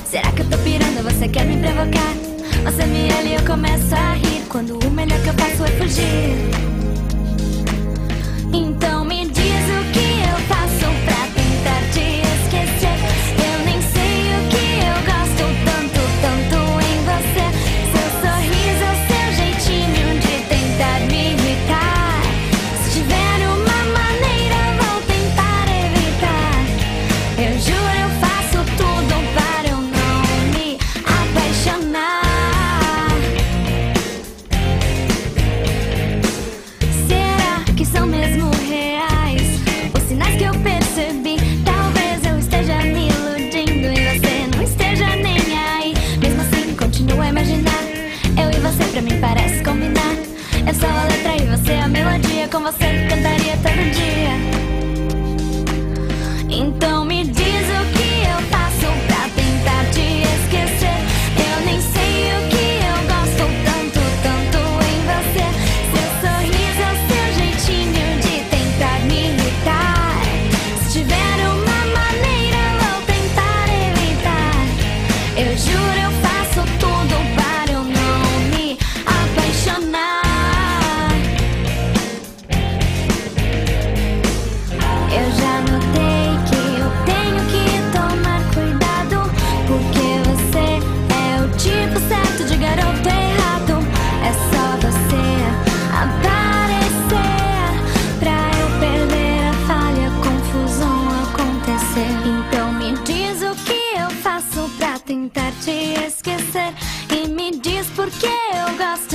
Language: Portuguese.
Será que eu tô pirando? Você quer me provocar? Você me olha e eu começo a rir, quando o melhor que eu faço é fugir. Então me diz o que eu faço pra tentar te esquecer. Eu nem sei o que eu gosto tanto, tanto em você. Seu sorriso, seu jeitinho de tentar me irritar. Se tiver uma maneira, vou tentar evitar. Eu juro, eu faço tudo para eu não me apaixonar. Será que são mesmo reais os sinais que eu percebi? Talvez eu esteja me iludindo e você não esteja nem aí. Mesmo assim, continuo a imaginar. Eu e você, pra mim parece combinar. Eu sou a letra e você a melodia. Com você cantaria todo dia. Então me diz o que eu faço pra tentar te esquecer. Eu nem sei o que eu gosto tanto, tanto em você. Seu sorriso, seu jeitinho de tentar me irritar. Se tiver uma maneira, vou tentar evitar. Eu juro, eu faço tudo para eu não me apaixonar. Eu já notei que eu tenho que tomar cuidado, porque você é o tipo certo de garoto errado. É só você aparecer pra eu perder a falha, a confusão acontecer. Então me diz o que eu faço pra tentar te esquecer. E me diz por que eu gosto